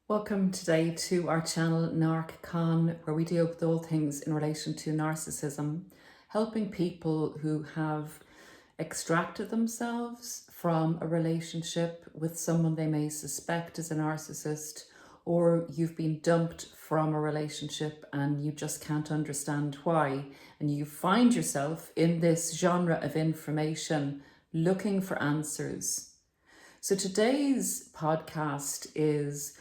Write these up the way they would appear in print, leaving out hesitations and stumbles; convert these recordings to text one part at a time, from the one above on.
Welcome today to our channel narcscon, where we deal with all things in relation to narcissism, helping people who have extracted themselves from a relationship with someone they may suspect is a narcissist, or you've been dumped from a relationship and you just can't understand why, and you find yourself in this genre of information looking for answers. So today's podcast is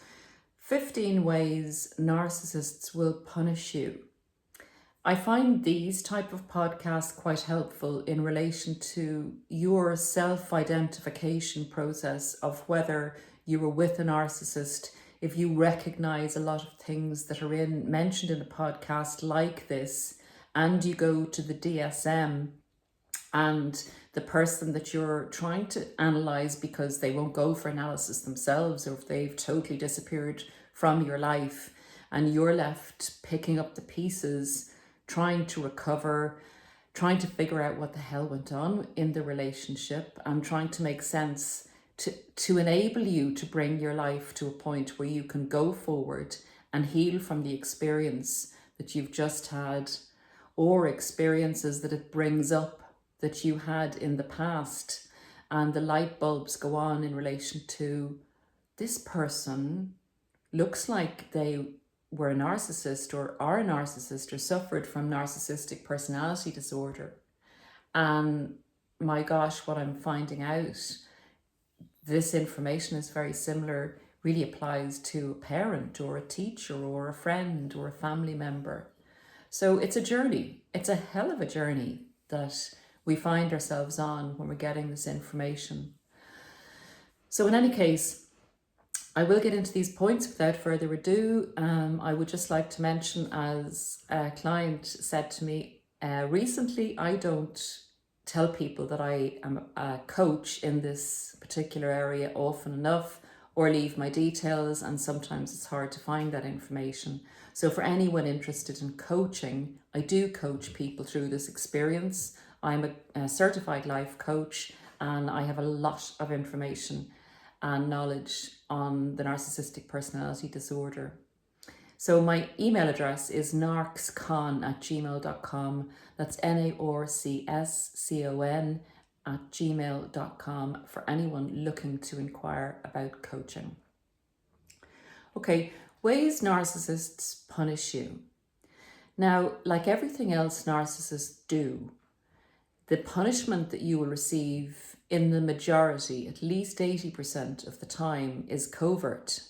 15 ways narcissists will punish you. I find these type of podcasts quite helpful in relation to your self-identification process of whether you were with a narcissist, if you recognize a lot of things that are mentioned in a podcast like this, and you go to the DSM and the person that you're trying to analyze because they won't go for analysis themselves, or if they've totally disappeared from your life and you're left picking up the pieces, trying to recover, trying to figure out what the hell went on in the relationship and trying to make sense to enable you to bring your life to a point where you can go forward and heal from the experience that you've just had, or experiences that it brings up that you had in the past, and the light bulbs go on in relation to this person looks like they were a narcissist or are a narcissist or suffered from narcissistic personality disorder. And my gosh, what I'm finding out, this information is very similar, really applies to a parent or a teacher or a friend or a family member. So it's a journey. It's a hell of a journey that we find ourselves on when we're getting this information. So in any case, I will get into these points without further ado. I would just like to mention, as a client said to me recently, I don't tell people that I am a coach in this particular area often enough, or leave my details, and sometimes it's hard to find that information. So for anyone interested in coaching, I do coach people through this experience. I'm a certified life coach, and I have a lot of information and knowledge on the narcissistic personality disorder. So my email address is narcscon@gmail.com. That's narcscon@gmail.com for anyone looking to inquire about coaching. Okay, ways narcissists punish you. Now, like everything else narcissists do, the punishment that you will receive in the majority, at least 80% of the time, is covert.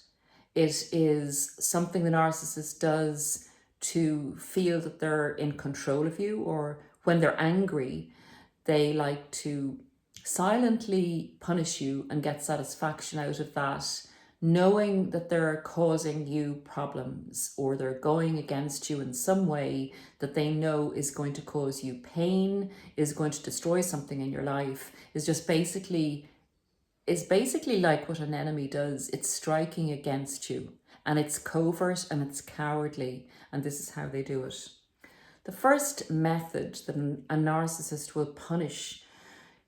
It is something the narcissist does to feel that they're in control of you, or when they're angry, they like to silently punish you and get satisfaction out of that, knowing that they're causing you problems or they're going against you in some way that they know is going to cause you pain, is going to destroy something in your life, is basically like what an enemy does. It's striking against you, and it's covert and it's cowardly, and this is how they do it. The first method that a narcissist will punish,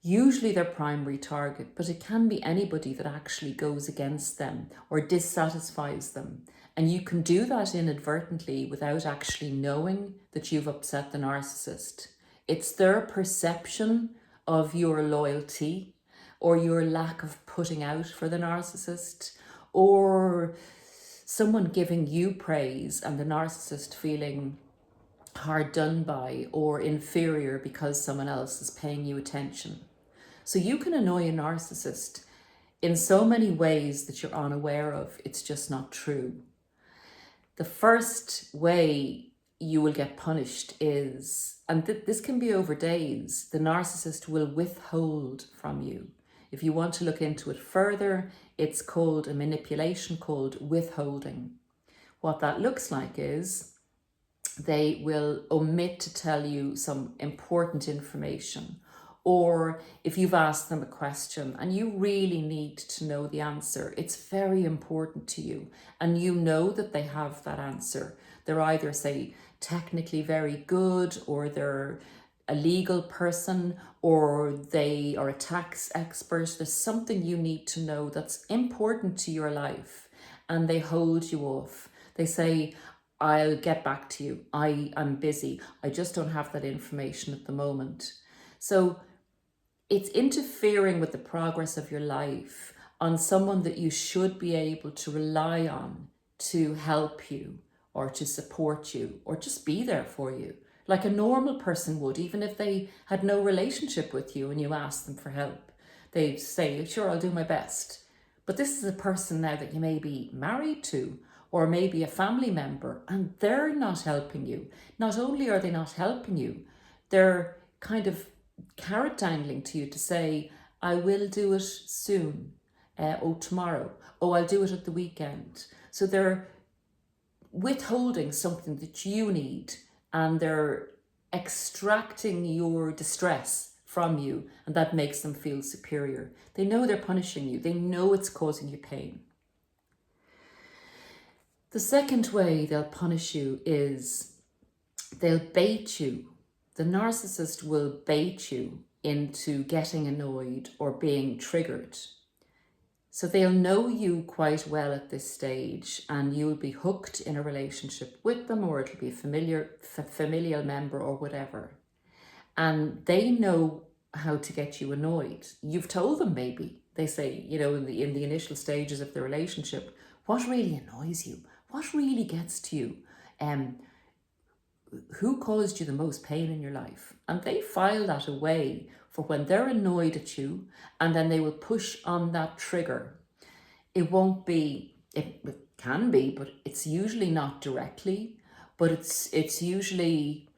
usually their primary target, but it can be anybody that actually goes against them or dissatisfies them. And you can do that inadvertently without actually knowing that you've upset the narcissist. It's their perception of your loyalty or your lack of putting out for the narcissist, or someone giving you praise and the narcissist feeling hard done by or inferior because someone else is paying you attention. So you can annoy a narcissist in so many ways that you're unaware of. It's just not true. The first way you will get punished is, and this can be over days, the narcissist will withhold from you. If you want to look into it further, it's called a manipulation called withholding. What that looks like is they will omit to tell you some important information, or if you've asked them a question and you really need to know the answer, it's very important to you, and you know that they have that answer. They're either, say, technically very good, or they're a legal person, or they are a tax expert. There's something you need to know that's important to your life, and they hold you off. They say, I'll get back to you. I'm busy. I just don't have that information at the moment. So it's interfering with the progress of your life on someone that you should be able to rely on to help you or to support you or just be there for you, like a normal person would, even if they had no relationship with you and you asked them for help. They'd say, sure, I'll do my best. But this is a person now that you may be married to, or maybe a family member, and they're not helping you. Not only are they not helping you, they're kind of carrot dangling to you to say, I will do it soon, tomorrow, I'll do it at the weekend. So they're withholding something that you need, and they're extracting your distress from you, and that makes them feel superior. They know they're punishing you. They know it's causing you pain. The second way they'll punish you is they'll bait you. The narcissist will bait you into getting annoyed or being triggered. So they'll know you quite well at this stage, and you'll be hooked in a relationship with them, or it'll be a familial member or whatever. And they know how to get you annoyed. You've told them maybe. They say, in the initial stages of the relationship, what really annoys you? What really gets to you? Who caused you the most pain in your life? And they file that away for when they're annoyed at you, and then they will push on that trigger. It won't be, it can be, but it's usually not directly, but it's usually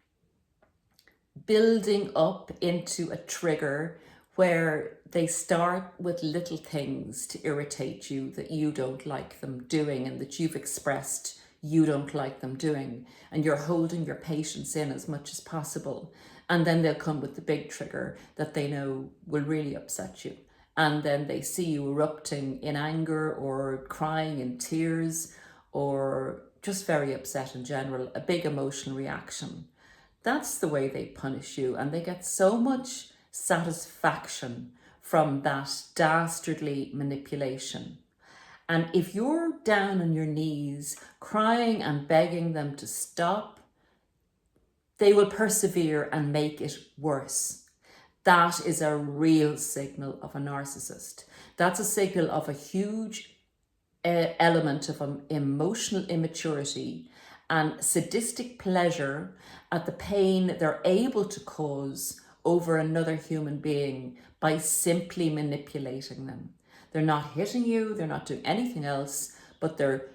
building up into a trigger where they start with little things to irritate you that you don't like them doing, and that you've expressed you don't like them doing, and you're holding your patience in as much as possible. And then they'll come with the big trigger that they know will really upset you. And then they see you erupting in anger or crying in tears or just very upset in general, a big emotional reaction. That's the way they punish you, and they get so much satisfaction from that dastardly manipulation. And if you're down on your knees, crying and begging them to stop, they will persevere and make it worse. That is a real signal of a narcissist. That's a signal of a huge element of emotional immaturity and sadistic pleasure at the pain they're able to cause over another human being by simply manipulating them. They're not hitting you, they're not doing anything else, but they're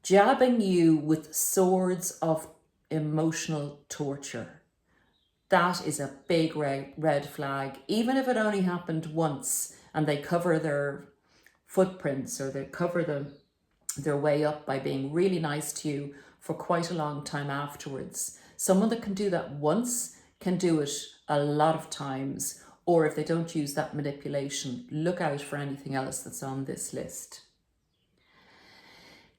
jabbing you with swords of emotional torture. That is a big red flag, even if it only happened once and they cover their footprints or they cover their way up by being really nice to you for quite a long time afterwards. Someone that can do that once can do it a lot of times, or if they don't use that manipulation, look out for anything else that's on this list.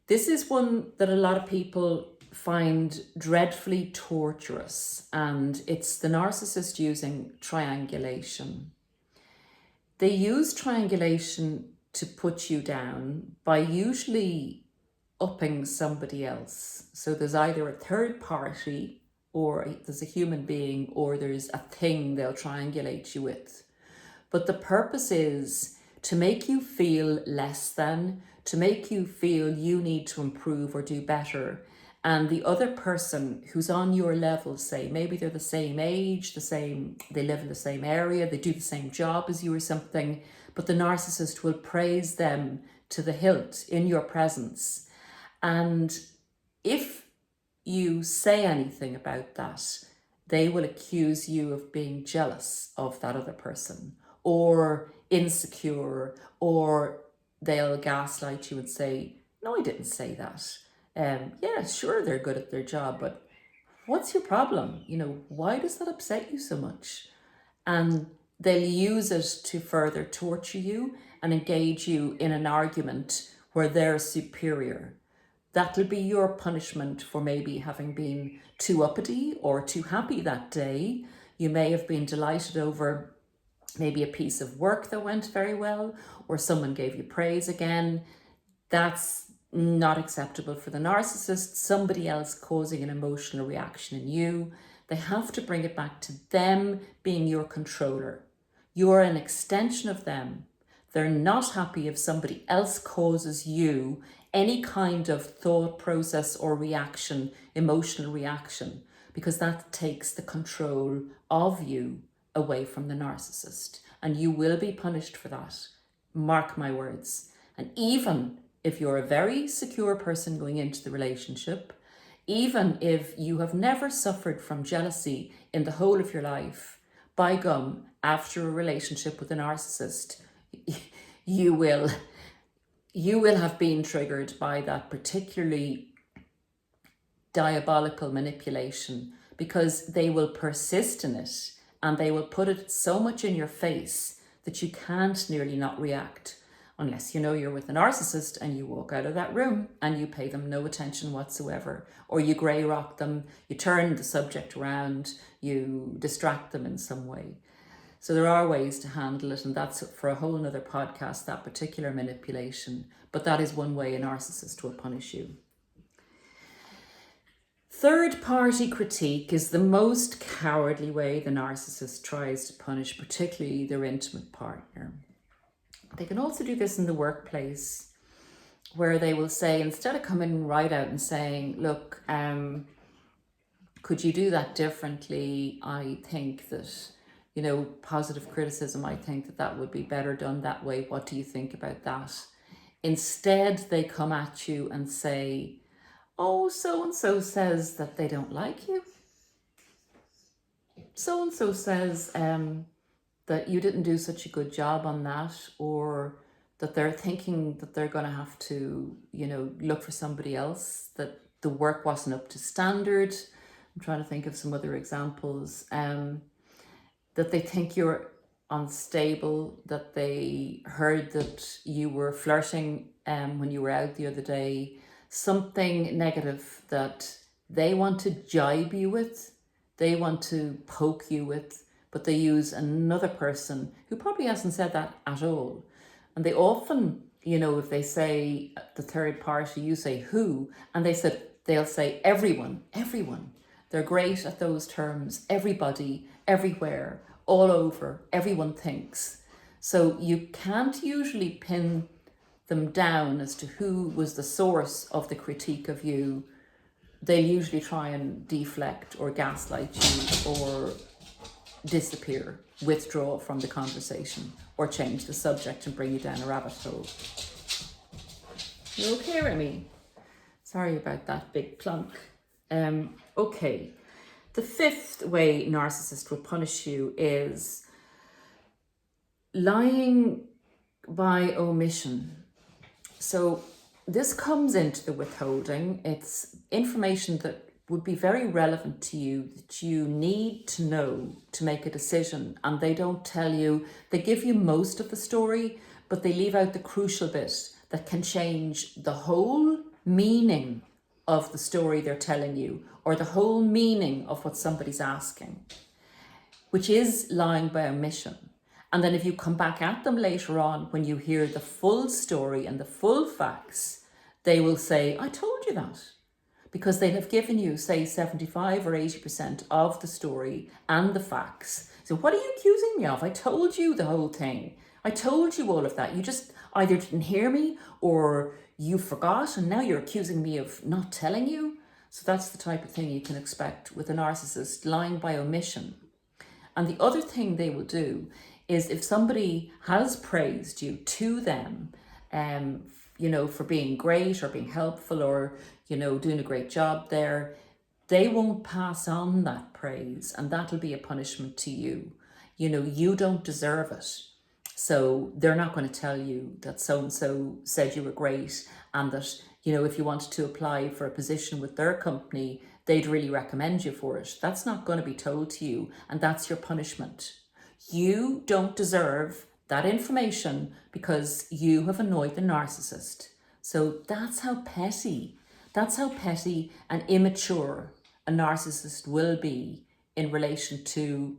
This is one that a lot of people find dreadfully torturous, and it's the narcissist using triangulation. They use triangulation to put you down by usually upping somebody else. So there's either a third party, or there's a human being, or there's a thing they'll triangulate you with. But the purpose is to make you feel less than, to make you feel you need to improve or do better. And the other person who's on your level, say, maybe they're the same age, they live in the same area, they do the same job as you or something, but the narcissist will praise them to the hilt in your presence. And if you say anything about that, they will accuse you of being jealous of that other person or insecure, or they'll gaslight you and say, no, I didn't say that. Yeah, sure, they're good at their job, but what's your problem? Why does that upset you so much? And they'll use it to further torture you and engage you in an argument where they're superior. That'll be your punishment for maybe having been too uppity or too happy that day. You may have been delighted over maybe a piece of work that went very well, or someone gave you praise again. That's not acceptable for the narcissist, somebody else causing an emotional reaction in you. They have to bring it back to them being your controller. You're an extension of them. They're not happy if somebody else causes you any kind of thought process or reaction, emotional reaction, because that takes the control of you away from the narcissist. And you will be punished for that. Mark my words. And even if you're a very secure person going into the relationship, even if you have never suffered from jealousy in the whole of your life, by gum, after a relationship with a narcissist, you will have been triggered by that particularly diabolical manipulation, because they will persist in it and they will put it so much in your face that you can't nearly not react, unless you know you're with a narcissist and you walk out of that room and you pay them no attention whatsoever, or you grey rock them, you turn the subject around, you distract them in some way. So there are ways to handle it, and that's for a whole nother podcast, that particular manipulation. But that is one way a narcissist will punish you. Third-party critique is the most cowardly way the narcissist tries to punish, particularly their intimate partner. They can also do this in the workplace, where they will say, instead of coming right out and saying, look, could you do that differently? I think that, positive criticism, I think that would be better done that way. What do you think about that? Instead, they come at you and say, oh, so-and-so says that they don't like you. So-and-so says that you didn't do such a good job on that, or that they're thinking that they're going to have to, look for somebody else, that the work wasn't up to standard. I'm trying to think of some other examples. That they think you're unstable, that they heard that you were flirting when you were out the other day, something negative that they want to jibe you with, they want to poke you with, but they use another person who probably hasn't said that at all. And they often, if they say the third party, you say who, and they'll say everyone. They're great at those terms. Everybody, everywhere, all over, everyone thinks. So you can't usually pin them down as to who was the source of the critique of you. They usually try and deflect or gaslight you, or disappear, withdraw from the conversation, or change the subject and bring you down a rabbit hole. You okay, Remy? Sorry about that big plunk. Okay. The fifth way narcissist will punish you is lying by omission. So this comes into the withholding. It's information that would be very relevant to you, that you need to know to make a decision, and they don't tell you. They give you most of the story, but they leave out the crucial bit that can change the whole meaning of the story they're telling you, or the whole meaning of what somebody's asking, which is lying by omission. And then if you come back at them later on, when you hear the full story and the full facts, they will say, I told you that. Because they have given you, say, 75 or 80% of the story and the facts. So what are you accusing me of? I told you the whole thing. I told you all of that. You just either didn't hear me, or you forgot, and now you're accusing me of not telling you. So that's the type of thing you can expect with a narcissist, lying by omission. And the other thing they will do is, if somebody has praised you to them, for being great or being helpful, or, doing a great job there, they won't pass on that praise, and that'll be a punishment to you. You don't deserve it. So they're not going to tell you that so-and-so said you were great, and that, if you wanted to apply for a position with their company, they'd really recommend you for it. That's not going to be told to you, and that's your punishment. You don't deserve that information because you have annoyed the narcissist. So that's how petty and immature a narcissist will be in relation to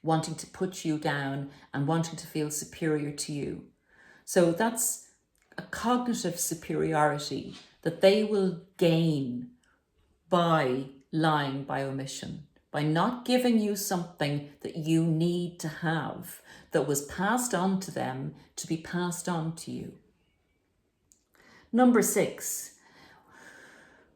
wanting to put you down and wanting to feel superior to you. So that's a cognitive superiority that they will gain by lying by omission, by not giving you something that you need to have that was passed on to them to be passed on to you. Number 6.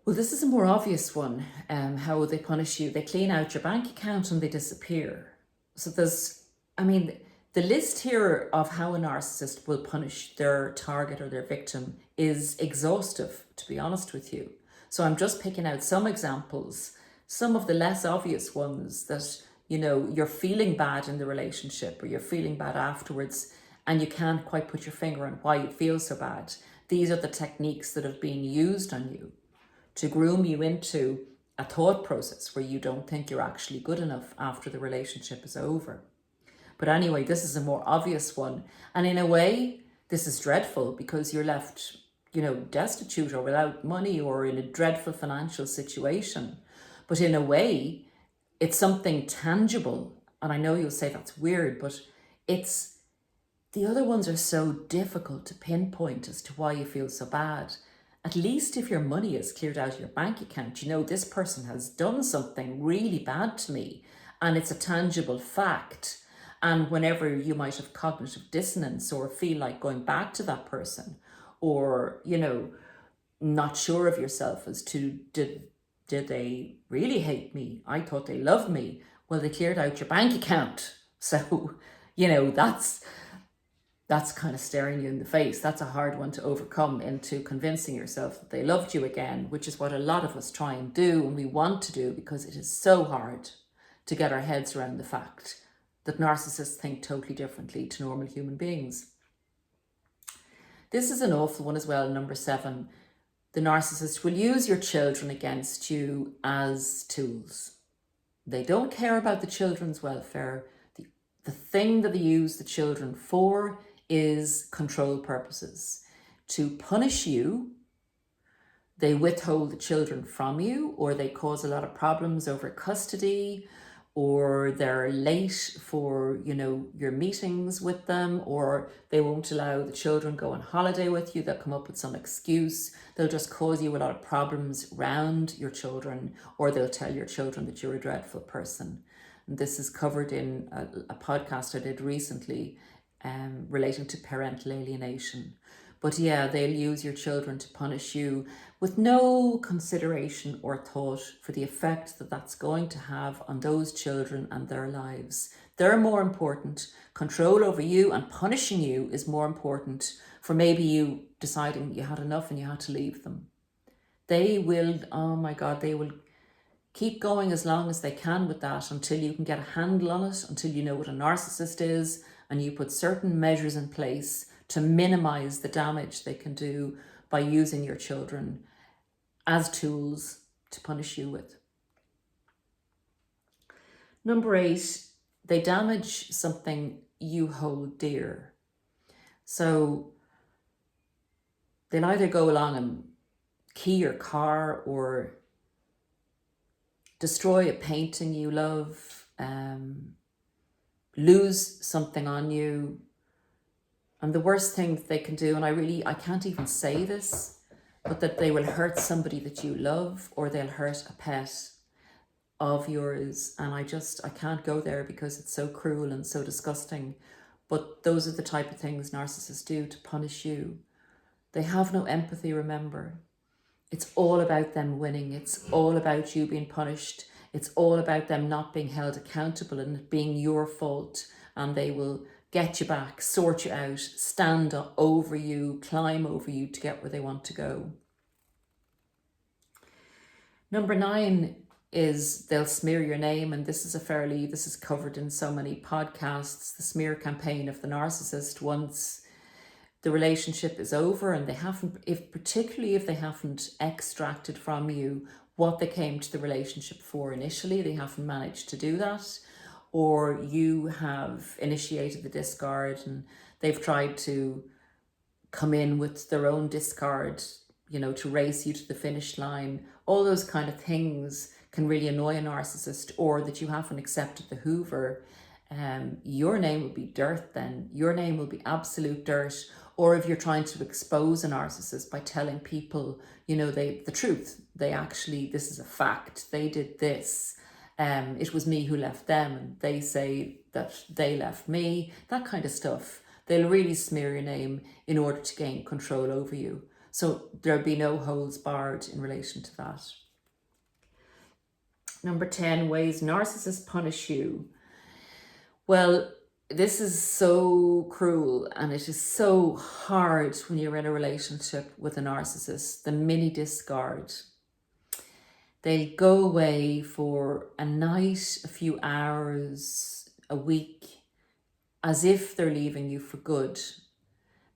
Well, this is a more obvious one. How will they punish you? They clean out your bank account and they disappear. So the list here of how a narcissist will punish their target or their victim is exhaustive, to be honest with you. So I'm just picking out some examples, some of the less obvious ones that, you're feeling bad in the relationship or you're feeling bad afterwards and you can't quite put your finger on why you feel so bad. These are the techniques that have been used on you to groom you into a thought process where you don't think you're actually good enough after the relationship is over. But anyway, this is a more obvious one. And in a way, this is dreadful because you're left, destitute or without money or in a dreadful financial situation. But in a way, it's something tangible. And I know you'll say that's weird, but the other ones are so difficult to pinpoint as to why you feel so bad. At least if your money is cleared out of your bank account, this person has done something really bad to me and it's a tangible fact. And whenever you might have cognitive dissonance or feel like going back to that person or, not sure of yourself as to did they really hate me? I thought they loved me. Well, they cleared out your bank account. So, that's kind of staring you in the face. That's a hard one to overcome into convincing yourself that they loved you again, which is what a lot of us try and do and we want to do because it is so hard to get our heads around the fact that narcissists think totally differently to normal human beings. This is an awful one as well, number 7. The narcissist will use your children against you as tools. They don't care about the children's welfare. The thing that they use the children for is control purposes. To punish you, they withhold the children from you, or they cause a lot of problems over custody, or they're late for, your meetings with them, or they won't allow the children go on holiday with you. They'll come up with some excuse. They'll just cause you a lot of problems around your children, or they'll tell your children that you're a dreadful person. And this is covered in a podcast I did recently relating to parental alienation. But yeah, they'll use your children to punish you with no consideration or thought for the effect that that's going to have on those children and their lives. They're more important. Control over you and punishing you is more important for maybe you deciding you had enough and you had to leave them. They will, they will keep going as long as they can with that until you can get a handle on it, until you know what a narcissist is, and you put certain measures in place to minimize the damage they can do by using your children as tools to punish you with. Number 8, they damage something you hold dear. So they'll either go along and key your car or destroy a painting you love, lose something on you. And the worst thing that they can do, and I can't even say this, but that they will hurt somebody that you love, or they'll hurt a pet of yours. And I can't go there because it's so cruel and so disgusting. But those are the type of things narcissists do to punish you. They have no empathy, remember. It's all about them winning. It's all about you being punished. It's all about them not being held accountable and it being your fault. And they will get you back, sort you out, stand over you, climb over you to get where they want to go. Number 9 is they'll smear your name. And this is covered in so many podcasts, the smear campaign of the narcissist. Once the relationship is over and particularly if they haven't extracted from you what they came to the relationship for initially, they haven't managed to do that, or you have initiated the discard and they've tried to come in with their own discard, to race you to the finish line. All those kind of things can really annoy a narcissist, or that you haven't accepted the Hoover. Your name will be dirt then. Your name will be absolute dirt. Or if you're trying to expose a narcissist by telling people, you know, the truth, they actually, this is a fact, they did this, it was me who left them, and they say that they left me, that kind of stuff. They'll really smear your name in order to gain control over you. So there'll be no holds barred in relation to that. Number 10, ways narcissists punish you. Well, this is so cruel, and it is so hard when you're in a relationship with a narcissist. The mini discard. They'll go away for a night, a few hours, a week, as if they're leaving you for good.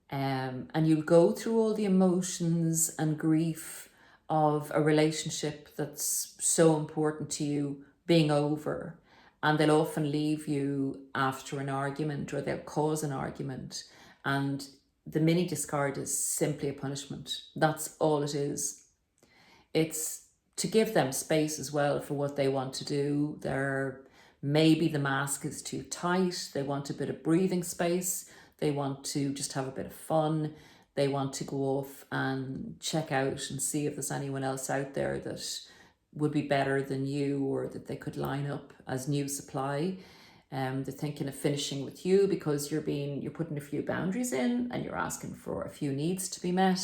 And you'll go through all the emotions and grief of a relationship that's so important to you being over. And they'll often leave you after an argument, or they'll cause an argument. And the mini discard is simply a punishment. That's all it is. It's to give them space as well for what they want to do. Maybe the mask is too tight. They want a bit of breathing space. They want to just have a bit of fun. They want to go off and check out and see if there's anyone else out there that would be better than you, or that they could line up as new supply. They're thinking of finishing with you because you're putting a few boundaries in and you're asking for a few needs to be met.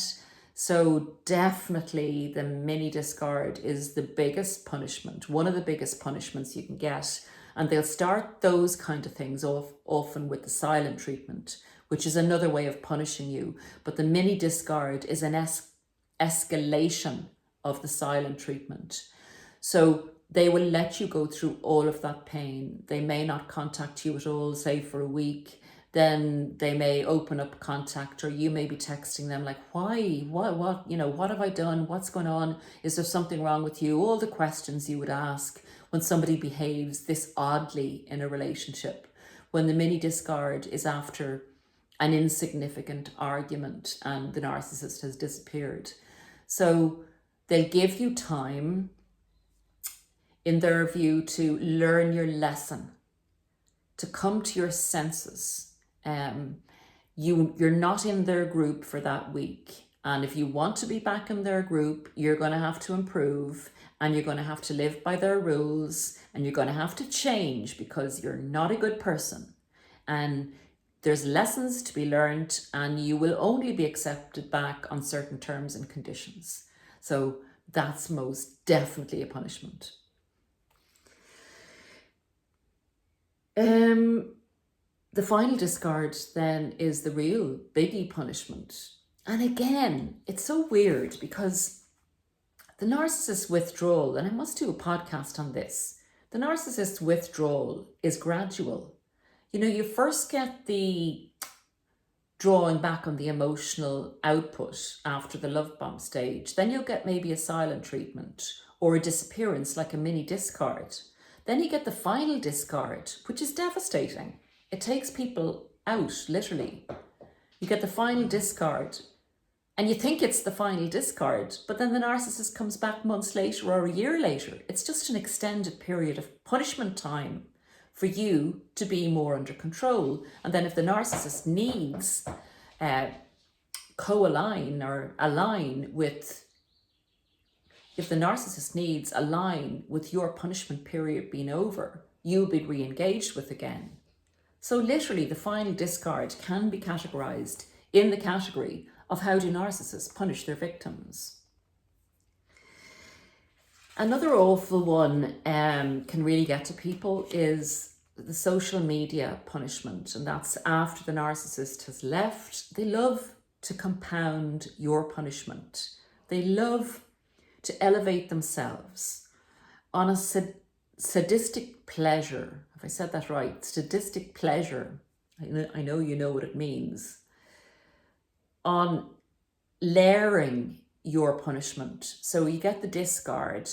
So definitely the mini discard is the biggest punishment, one of the biggest punishments you can get. And they'll start those kind of things off often with the silent treatment, which is another way of punishing you. But the mini discard is an escalation of the silent treatment. So they will let you go through all of that pain. They may not contact you at all, say for a week. Then they may open up contact, or you may be texting them like, why, what, you know, what have I done? What's going on? Is there something wrong with you? All the questions you would ask when somebody behaves this oddly in a relationship, when the mini discard is after an insignificant argument and the narcissist has disappeared. So they'll give you time, in their view, to learn your lesson, to come to your senses. You're not in their group for that week. And if you want to be back in their group, you're going to have to improve, and you're going to have to live by their rules, and you're going to have to change because you're not a good person. And there's lessons to be learned, and you will only be accepted back on certain terms and conditions. So that's most definitely a punishment. The final discard then is the real biggie punishment. And again, it's so weird because the narcissist withdrawal, and I must do a podcast on this, the narcissist withdrawal is gradual. You know, you first get the drawing back on the emotional output after the love bomb stage. Then you'll get maybe a silent treatment or a disappearance like a mini discard. Then you get the final discard, which is devastating. It takes people out, literally. You get the final discard, and you think it's the final discard, but then the narcissist comes back months later or a year later. It's just an extended period of punishment time for you to be more under control. And then if the narcissist needs co-align or align with, if the narcissist needs align with your punishment period being over, you'll be re-engaged with again. So literally the final discard can be categorized in the category of how do narcissists punish their victims. Another awful one can really get to people is the social media punishment, and that's after the narcissist has left. They love to compound your punishment. They love to elevate themselves on a sadistic pleasure. If I said that right, sadistic pleasure. I know you know what it means. On layering your punishment. So you get the discard,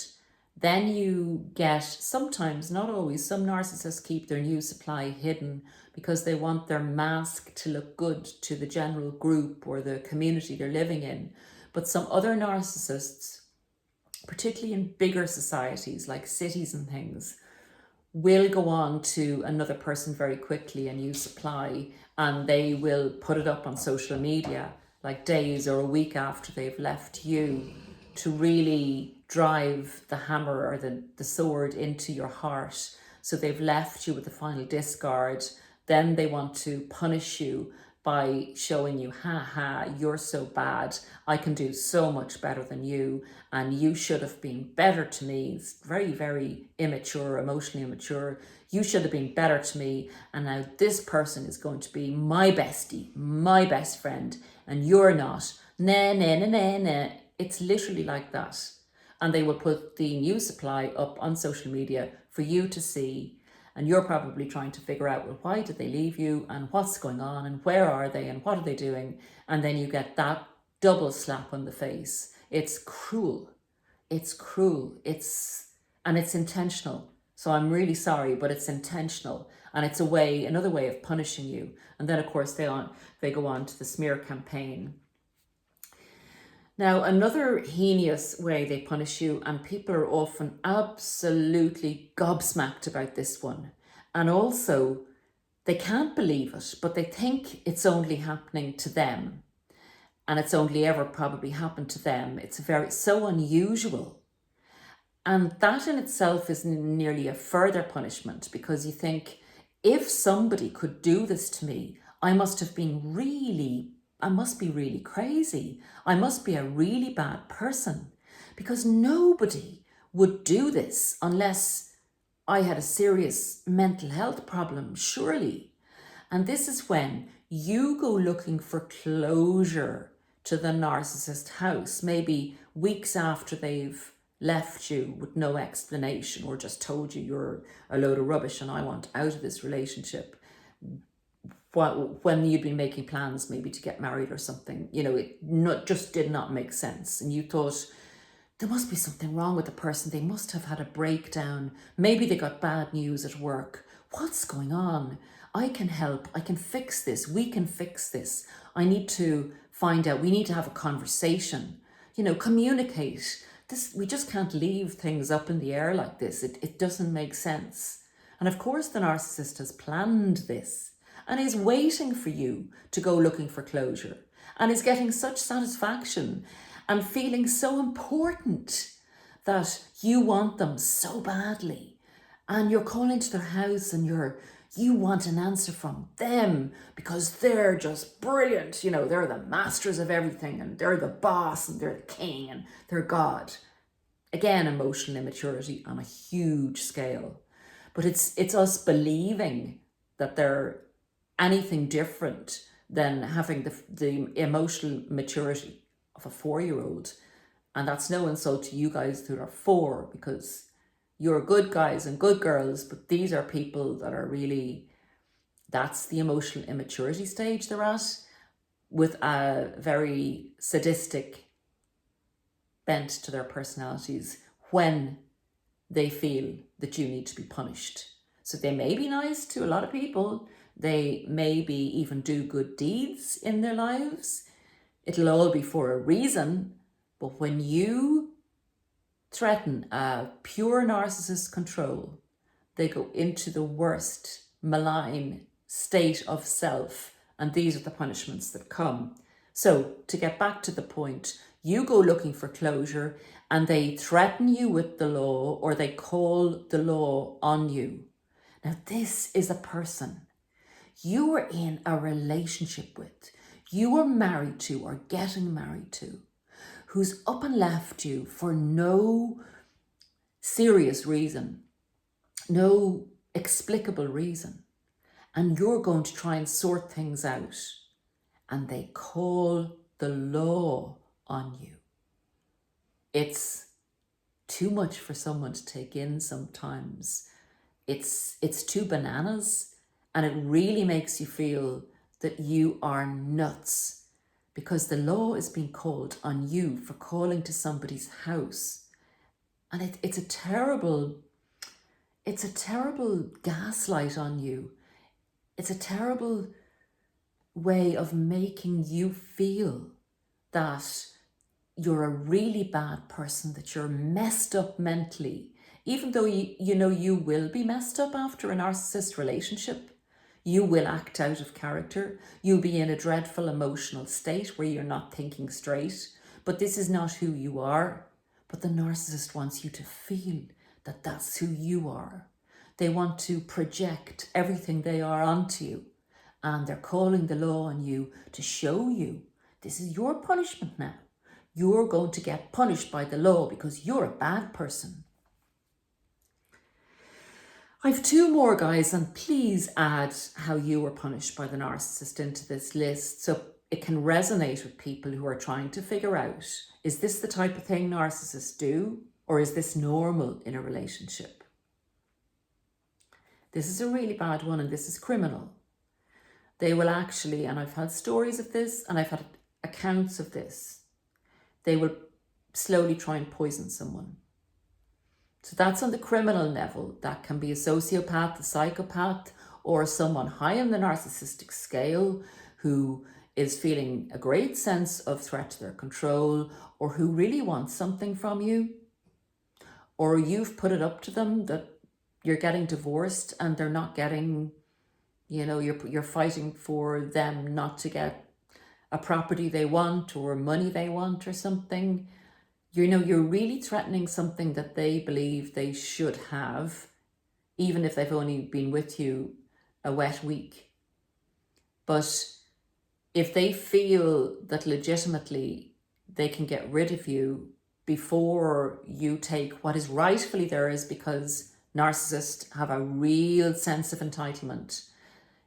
then you get, sometimes, not always, some narcissists keep their new supply hidden because they want their mask to look good to the general group or the community they're living in. But some other narcissists, particularly in bigger societies like cities and things, will go on to another person very quickly and use supply, and they will put it up on social media like days or a week after they've left you, to really drive the hammer or the sword into your heart. So they've left you with the final discard. Then they want to punish you by showing you, you're so bad, I can do so much better than you, and you should have been better to me. It's very, very immature, emotionally immature. You should have been better to me, and now this person is going to be my bestie, my best friend, and you're not. Nah, nah, nah, nah, nah. It's literally like that. And they will put the new supply up on social media for you to see. And you're probably trying to figure out, well, why did they leave you, and what's going on, and where are they, and what are they doing? And then you get that double slap on the face. It's cruel. It's cruel. And it's intentional. So I'm really sorry, but it's intentional. And it's another way of punishing you. And then, of course, they go on to the smear campaign. Now, another heinous way they punish you, and people are often absolutely gobsmacked about this one, and also they can't believe it, but they think it's only happening to them, and it's only ever probably happened to them. It's so unusual. And that in itself is nearly a further punishment, because you think, if somebody could do this to me, I must be really crazy. I must be a really bad person, because nobody would do this unless I had a serious mental health problem, surely. And this is when you go looking for closure to the narcissist house, maybe weeks after they've left you with no explanation, or just told you you're a load of rubbish and I want out of this relationship. When you'd been making plans maybe to get married or something, it just did not make sense. And you thought, there must be something wrong with the person. They must have had a breakdown. Maybe they got bad news at work. What's going on? I can help. I can fix this. We can fix this. I need to find out. We need to have a conversation. Communicate. We just can't leave things up in the air like this. It doesn't make sense. And of course, the narcissist has planned this, and is waiting for you to go looking for closure, and is getting such satisfaction and feeling so important that you want them so badly, and you're calling to their house and you want an answer from them because they're just brilliant. They're the masters of everything, and they're the boss, and they're the king, and they're God. Again, emotional immaturity on a huge scale. But it's us believing that they're anything different than having the emotional maturity of a 4-year-old. And that's no insult to you guys who are 4, because you're good guys and good girls, but these are people that are really, that's the emotional immaturity stage they're at, with a very sadistic bent to their personalities when they feel that you need to be punished. So they may be nice to a lot of people. They maybe even do good deeds in their lives. It'll all be for a reason. But when you threaten a pure narcissist control, they go into the worst malign state of self. And these are the punishments that come. So to get back to the point, you go looking for closure, and they threaten you with the law, or they call the law on you. Now, this is a person you were in a relationship with, you were married to or getting married to, who's up and left you for no serious reason, no explicable reason. And you're going to try and sort things out. And they call the law on you. It's too much for someone to take in sometimes. It's too bananas, and it really makes you feel that you are nuts, because the law is being called on you for calling to somebody's house. And it's a terrible gaslight on you. It's a terrible way of making you feel that you're a really bad person, that you're messed up mentally, even though you know you will be messed up after a narcissist relationship, you will act out of character, you'll be in a dreadful emotional state where you're not thinking straight, but this is not who you are. But the narcissist wants you to feel that that's who you are. They want to project everything they are onto you, and they're calling the law on you to show you this is your punishment now. You're going to get punished by the law because you're a bad person. I've two more, guys, and please add how you were punished by the narcissist into this list so it can resonate with people who are trying to figure out, is this the type of thing narcissists do, or is this normal in a relationship? This is a really bad one, and this is criminal. They will actually, and I've had stories of this, and I've had accounts of this, they will slowly try and poison someone. So that's on the criminal level. That can be a sociopath, a psychopath, or someone high on the narcissistic scale who is feeling a great sense of threat to their control, or who really wants something from you, or you've put it up to them that you're getting divorced and they're not getting, you know, you're fighting for them not to get a property they want or money they want or something. You know, you're really threatening something that they believe they should have, even if they've only been with you a wet week. But if they feel that legitimately they can get rid of you before you take what is rightfully theirs, because narcissists have a real sense of entitlement.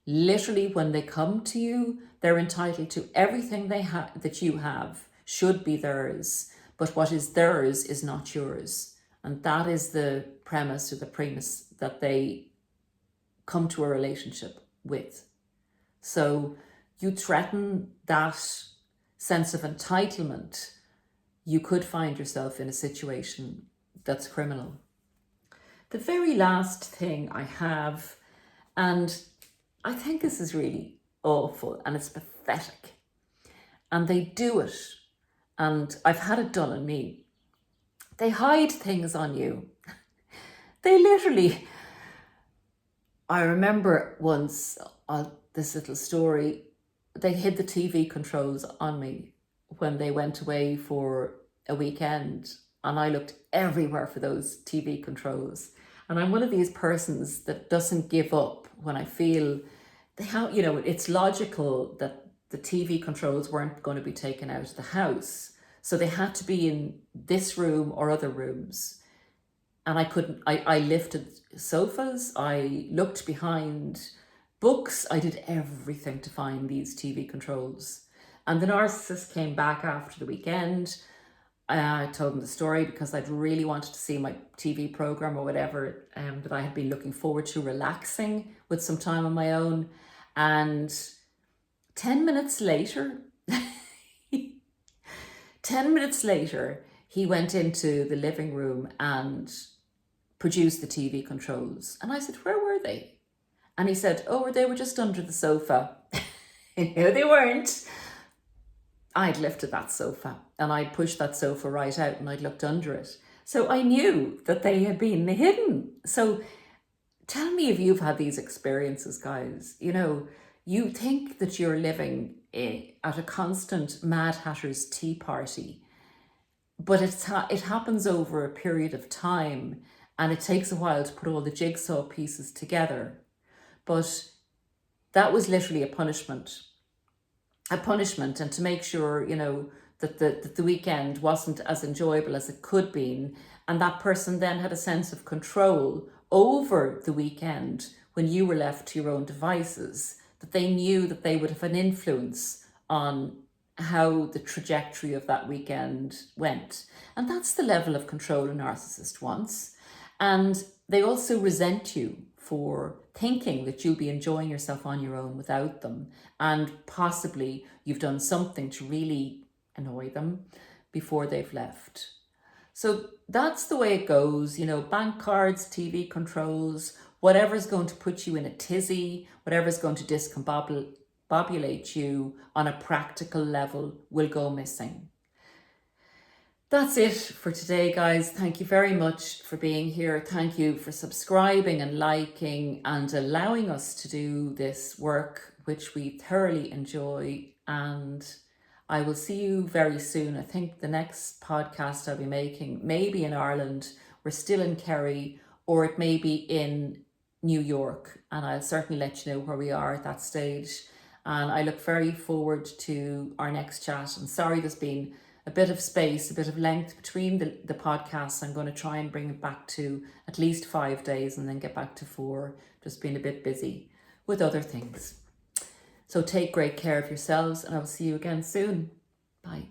Literally, when they come to you, they're entitled to everything they have that you have should be theirs, but what is theirs is not yours. And that is the premise or the premise that they come to a relationship with. So you threaten that sense of entitlement, you could find yourself in a situation that's criminal. The very last thing I have, and I think this is really awful and it's pathetic, and they do it, and I've had it done on me. They hide things on you. They literally, I remember once, this little story, they hid the TV controls on me when they went away for a weekend, and I looked everywhere for those TV controls. And I'm one of these persons that doesn't give up when I feel they have, you know, it's logical that the TV controls weren't going to be taken out of the house. So they had to be in this room or other rooms. And I couldn't, I lifted sofas, I looked behind books, I did everything to find these TV controls. And the narcissist came back after the weekend. I told him the story because I'd really wanted to see my TV program or whatever that I had been looking forward to, relaxing with some time on my own. And 10 minutes later, 10 minutes later, he went into the living room and produced the TV controls. And I said, where were they? And he said, oh, they were just under the sofa. No, they weren't. I'd lifted that sofa and I'd pushed that sofa right out and I'd looked under it. So I knew that they had been hidden. So tell me if you've had these experiences, guys. You know, you think that you're living at a constant Mad Hatter's tea party, but it happens over a period of time and it takes a while to put all the jigsaw pieces together. But that was literally a punishment, and to make sure, you know, that the weekend wasn't as enjoyable as it could be. And that person then had a sense of control over the weekend when you were left to your own devices, that they knew that they would have an influence on how the trajectory of that weekend went. And that's the level of control a narcissist wants. And they also resent you for thinking that you'll be enjoying yourself on your own without them, and possibly you've done something to really annoy them before they've left. So that's the way it goes, you know, bank cards, TV controls, whatever's going to put you in a tizzy, whatever's going to discombobulate you on a practical level will go missing. That's it for today, guys. Thank you very much for being here. Thank you for subscribing and liking and allowing us to do this work, which we thoroughly enjoy. And I will see you very soon. I think the next podcast I'll be making, maybe in Ireland, we're still in Kerry, or it may be in New York. And I'll certainly let you know where we are at that stage. And I look very forward to our next chat. And sorry, there's been a bit of space, a bit of length between the podcasts. I'm going to try and bring it back to at least 5 days and then get back to 4, just being a bit busy with other things. So take great care of yourselves, and I will see you again soon. Bye.